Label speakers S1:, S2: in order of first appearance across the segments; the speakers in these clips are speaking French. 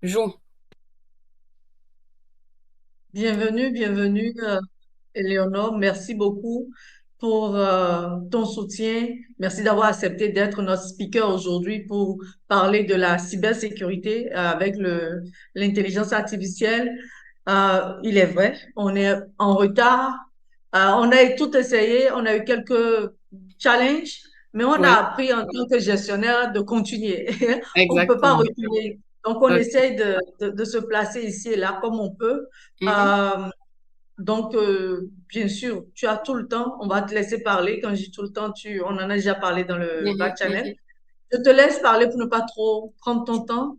S1: Joue.
S2: Bienvenue, Éléonore. Merci beaucoup pour ton soutien. Merci d'avoir accepté d'être notre speaker aujourd'hui pour parler de la cybersécurité avec l'intelligence artificielle. Il est vrai, on est en retard. On a tout essayé, on a eu quelques challenges, mais on a
S1: Oui,
S2: appris en tant que gestionnaire de continuer. On ne peut pas
S1: exactement.
S2: reculer. Donc, on
S1: OK.
S2: essaye de se placer ici et là comme on peut.
S1: Mhm,
S2: Euh, donc, bien sûr, tu as tout le temps. On va te laisser parler. Quand je dis tout le temps, on en a déjà parlé dans le
S1: mhm,
S2: back channel.
S1: mhm.
S2: Je te laisse parler pour ne pas trop prendre ton temps.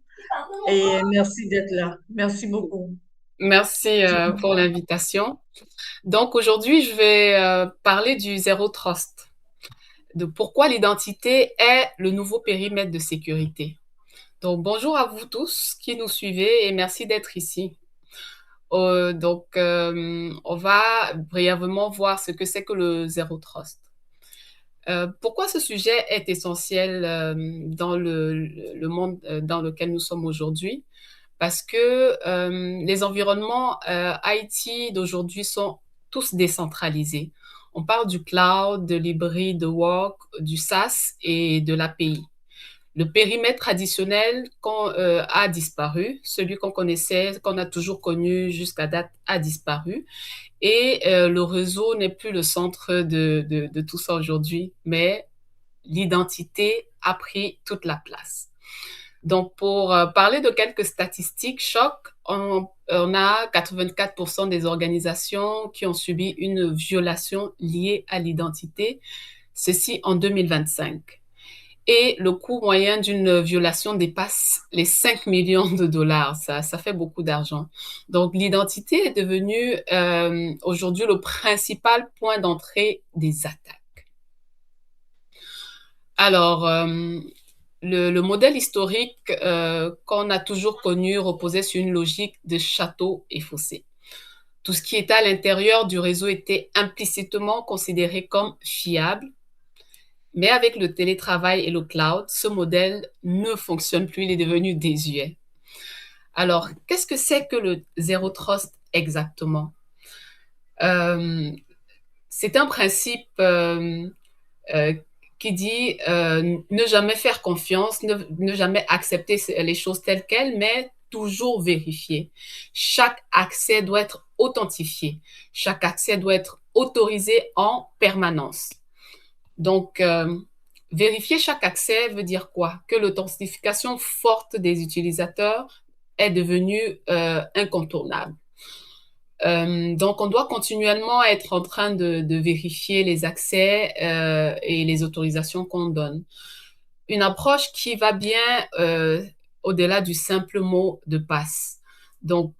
S2: Et merci d'être là. Merci beaucoup.
S1: Merci pour l'invitation. Donc aujourd'hui, je vais parler du zéro trust, de pourquoi l'identité est le nouveau périmètre de sécurité. Donc bonjour à vous tous qui nous suivez et merci d'être ici. On va brièvement voir ce que c'est que le zéro trust. Pourquoi ce sujet est essentiel dans le monde dans lequel nous sommes aujourd'hui? Parce que les environnements IT d'aujourd'hui sont tous décentralisés. On parle du cloud, de l'hybride, de work, du SaaS et de l'API. Le périmètre traditionnel a disparu, celui qu'on connaissait, qu'on a toujours connu jusqu'à date, a disparu. Et le réseau n'est plus le centre de tout ça aujourd'hui, mais l'identité a pris toute la place. Donc, pour parler de quelques statistiques choc, on a 84% des organisations qui ont subi une violation liée à l'identité, ceci en 2025. Et le coût moyen d'une violation dépasse les 5 millions de dollars. Ça fait beaucoup d'argent. Donc, l'identité est devenue aujourd'hui le principal point d'entrée des attaques. Alors, le modèle historique qu'on a toujours connu reposait sur une logique de château et fossé. Tout ce qui était à l'intérieur du réseau était implicitement considéré comme fiable, mais avec le télétravail et le cloud, ce modèle ne fonctionne plus, il est devenu désuet. Alors, qu'est-ce que c'est que le zéro trust exactement? Euh, c'est un principe euh, qui dit ne jamais faire confiance, ne jamais accepter les choses telles quelles, mais toujours vérifier. Chaque accès doit être authentifié. Chaque accès doit être autorisé en permanence. Donc, vérifier chaque accès veut dire quoi? Que l'authentification forte des utilisateurs est devenue incontournable. Donc, on doit continuellement être en train de vérifier les accès et les autorisations qu'on donne. Une approche qui va bien au-delà du simple mot de passe. Donc,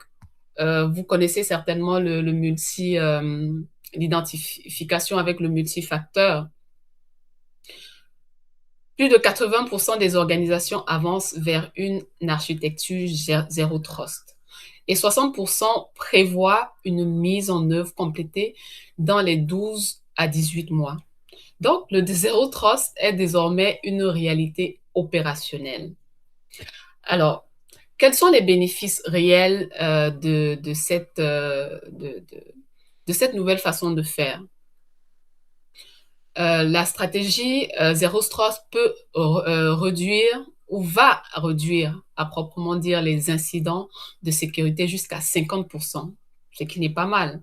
S1: vous connaissez certainement l'identification avec le multifacteur. Plus de 80% des organisations avancent vers une architecture zéro trust. Et 60% prévoient une mise en œuvre complétée dans les 12 à 18 mois. Donc, le zéro trust est désormais une réalité opérationnelle. Alors, quels sont les bénéfices réels de cette nouvelle façon de faire? La stratégie Zero Trust peut réduire ou va réduire, à proprement dire, les incidents de sécurité jusqu'à 50%, ce qui n'est pas mal.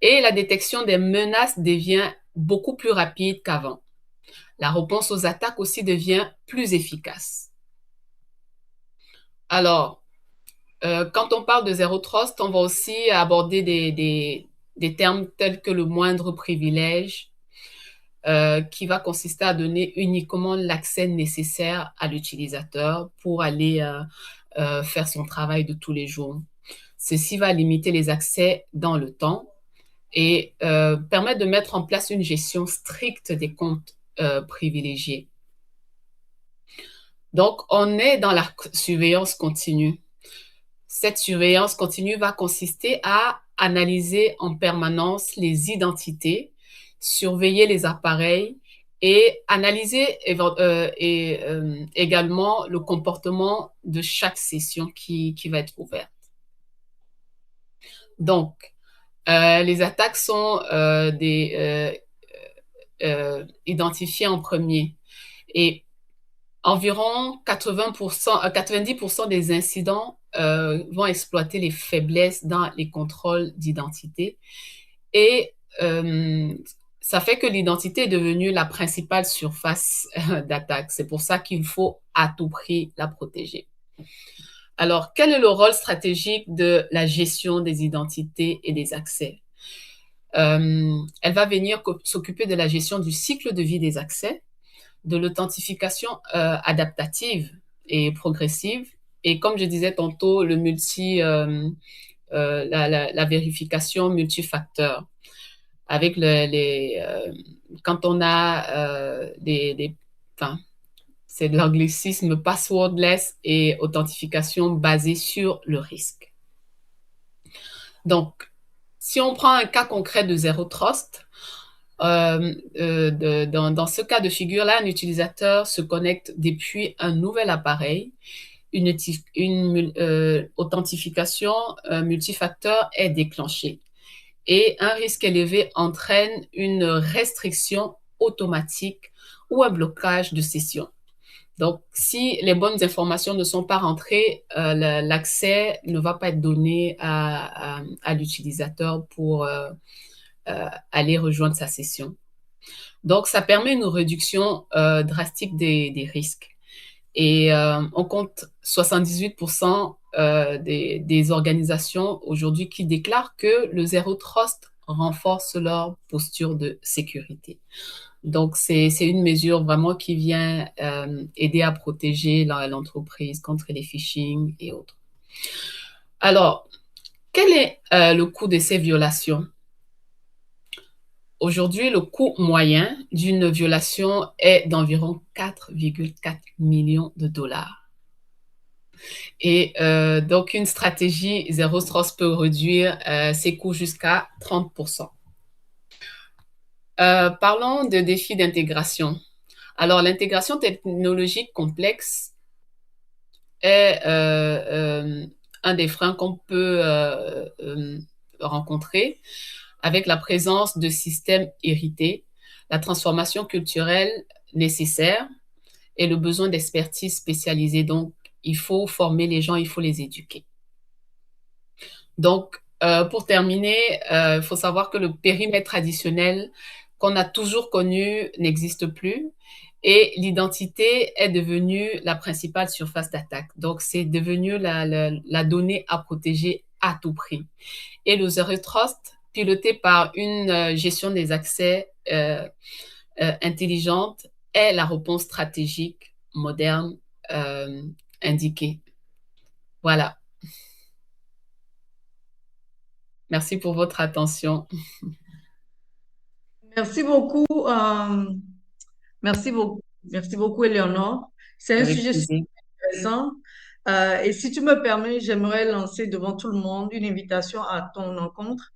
S1: Et la détection des menaces devient beaucoup plus rapide qu'avant. La réponse aux attaques aussi devient plus efficace. Alors, quand on parle de Zero Trust, on va aussi aborder des termes tels que le moindre privilège, qui va consister à donner uniquement l'accès nécessaire à l'utilisateur pour aller faire son travail de tous les jours. Ceci va limiter les accès dans le temps et permettre de mettre en place une gestion stricte des comptes privilégiés. Donc, on est dans la surveillance continue. Cette surveillance continue va consister à analyser en permanence les identités, surveiller les appareils et analyser également le comportement de chaque session qui va être ouverte. Donc, les attaques sont identifiées en premier et environ 90% des incidents vont exploiter les faiblesses dans les contrôles d'identité et ça fait que l'identité est devenue la principale surface d'attaque. C'est pour ça qu'il faut à tout prix la protéger. Alors, quel est le rôle stratégique de la gestion des identités et des accès? Elle va venir s'occuper de la gestion du cycle de vie des accès, de l'authentification adaptative et progressive, et comme je disais tantôt, la vérification multifacteur avec quand on a enfin, c'est de l'anglicisme passwordless et authentification basée sur le risque. Donc, si on prend un cas concret de Zero Trust, dans ce cas de figure-là, un utilisateur se connecte depuis un nouvel appareil. Une authentification multifacteur est déclenchée et un risque élevé entraîne une restriction automatique ou un blocage de session. Donc, si les bonnes informations ne sont pas rentrées, l'accès ne va pas être donné à l'utilisateur pour aller rejoindre sa session. Donc, ça permet une réduction drastique des risques. Et on compte 78% des organisations aujourd'hui qui déclarent que le Zero Trust renforce leur posture de sécurité. Donc, c'est une mesure vraiment qui vient aider à protéger l'entreprise contre les phishing et autres. Alors, quel est le coût de ces violations? Aujourd'hui, le coût moyen d'une violation est d'environ 4,4 millions de dollars. Et donc, une stratégie Zero Trust peut réduire ses coûts jusqu'à 30%. Parlons de défis d'intégration. Alors, l'intégration technologique complexe est un des freins qu'on peut rencontrer avec la présence de systèmes hérités, la transformation culturelle nécessaire et le besoin d'expertise spécialisée. Donc, il faut former les gens, il faut les éduquer. Donc, pour terminer, il faut savoir que le périmètre traditionnel qu'on a toujours connu n'existe plus et l'identité est devenue la principale surface d'attaque. Donc, c'est devenu la donnée à protéger à tout prix. Et le Zero Trust, piloté par une gestion des accès intelligente, est la réponse stratégique moderne indiquée. Voilà. Merci pour votre attention.
S2: Merci beaucoup. Merci beaucoup, Éléonore. C'est un
S1: Avec
S2: sujet super
S1: plaisir.
S2: intéressant. Et si tu me permets, j'aimerais lancer devant tout le monde une invitation à ton rencontre.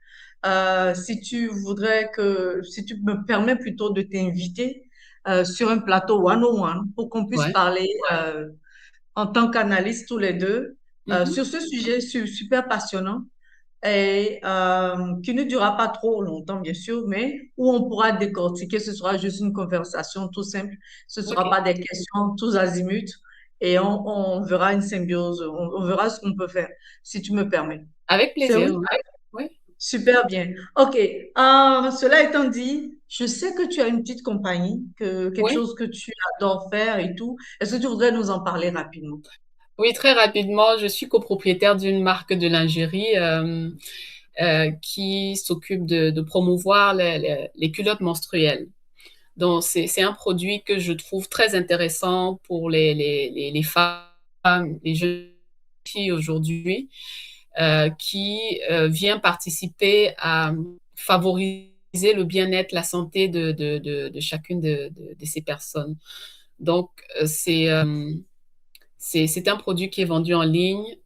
S2: Si tu me permets plutôt de t'inviter sur un plateau one-on-one pour qu'on puisse
S1: Ouais.
S2: parler en tant qu'analystes tous les deux
S1: Mhm.
S2: sur ce sujet super passionnant et qui ne durera pas trop longtemps, bien sûr, mais où on pourra décortiquer. Ce sera juste une conversation tout simple. Ce ne sera
S1: OK.
S2: pas des questions tous azimuts et on verra une symbiose. On verra ce qu'on peut faire, si tu me permets.
S1: Avec
S2: C'est
S1: plaisir,
S2: oui?
S1: oui. Oui.
S2: Super bien. OK. Cela étant dit, je sais que tu as une petite compagnie, quelque
S1: Oui.
S2: chose que tu adores faire et tout. Est-ce que tu voudrais nous en parler rapidement?
S1: Oui, très rapidement, je suis copropriétaire d'une marque de lingerie qui s'occupe de promouvoir les culottes menstruelles. Donc, c'est un produit que je trouve très intéressant pour les femmes, les jeunes filles aujourd'hui, qui vient participer à favoriser le bien-être, la santé de chacune de ces personnes. Donc, c'est un produit qui est vendu en ligne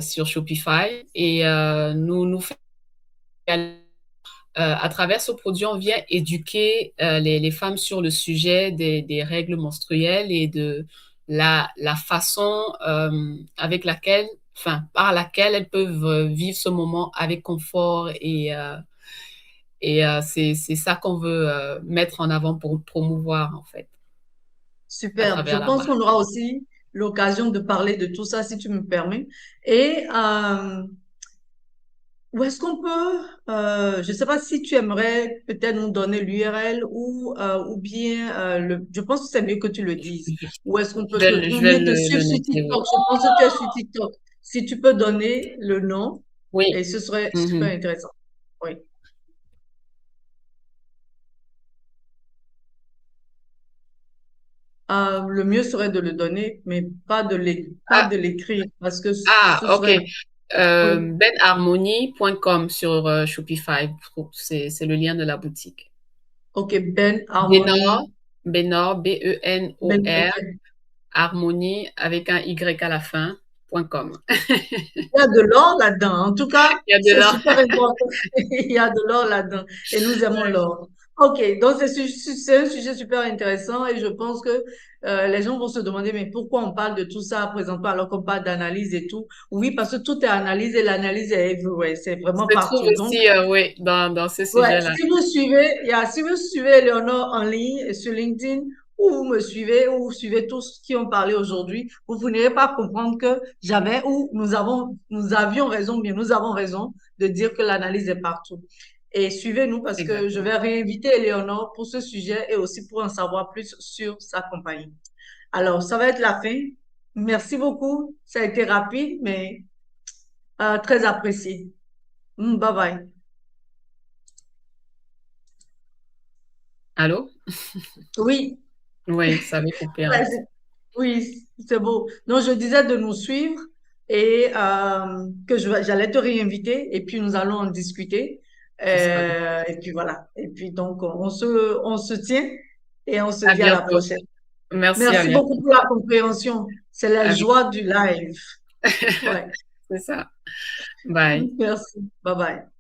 S1: sur Shopify et nous faisons À travers ce produit, on vient éduquer les femmes sur le sujet des règles menstruelles et de la façon avec laquelle, enfin, par laquelle elles peuvent vivre ce moment avec confort et c'est ça qu'on veut mettre en avant pour promouvoir, en fait, à
S2: Super. Je
S1: travers la
S2: pense qu'on
S1: marque.
S2: aura aussi l'occasion de parler de tout ça, si tu me permets. Et où est-ce qu'on peut, je ne sais pas si tu aimerais peut-être nous donner l'URL ou bien, je pense que c'est mieux que tu le dises. Où est-ce qu'on peut
S1: Je
S2: ou
S1: vais
S2: bien te
S1: le
S2: suivre sur
S1: noter, oui.
S2: TikTok. Je pense que tu es sur TikTok. Si tu peux donner le nom, et
S1: Oui.
S2: ce serait super
S1: Mhm.
S2: intéressant. Oui. Le mieux serait de le donner, mais pas
S1: Ah,
S2: de l'écrire parce que
S1: ah,
S2: ce
S1: ok.
S2: serait, oui.
S1: Benharmony.com sur Shopify. C'est le lien de la boutique.
S2: OK, Ben
S1: Benor,
S2: Harmony.
S1: Benor,
S2: Ben,
S1: Benor,
S2: OK.
S1: harmonie avec un Y à la fin, .com.
S2: Il y a de l'or là-dedans. En tout cas,
S1: Il y a de
S2: c'est
S1: l'or.
S2: super important. Il y a de l'or là-dedans. Et nous aimons l'or. OK, donc c'est un sujet super intéressant et je pense que les gens vont se demander, mais pourquoi on parle de tout ça présentement alors qu'on parle d'analyse et tout? Oui, parce que tout est analyse et l'analyse est everywhere. C'est vraiment
S1: Se trouve
S2: partout. Donc,
S1: aussi, oui, dans ce
S2: ouais,
S1: sujet-là.
S2: si vous suivez Léonore en ligne sur LinkedIn, ou vous me suivez, ou vous suivez tous qui ont parlé aujourd'hui, vous n'allez pas comprendre que j'avais, ou nous avions raison, bien, nous avons raison de dire que l'analyse est partout. Et suivez-nous parce que je
S1: Exactement.
S2: vais réinviter Léonore pour ce sujet et aussi pour en savoir plus sur sa compagnie. Alors, ça va être la fin. Merci beaucoup. Ça a été rapide, mais très apprécié. Bye bye.
S1: Allô?
S2: Oui.
S1: Oui, ça avait coupé un
S2: Ouais,
S1: petit.
S2: oui, c'est beau. Donc, je disais de nous suivre et que j'allais te réinviter et puis nous allons en discuter.
S1: Ce sera bien.
S2: Et puis voilà. Et puis donc, on se tient et on se
S1: À
S2: dit à la
S1: bientôt.
S2: prochaine.
S1: Merci, à
S2: Merci beaucoup
S1: bientôt.
S2: pour la compréhension. C'est la
S1: Avec...
S2: joie du live. Ouais.
S1: C'est ça. Bye.
S2: Merci. Bye bye.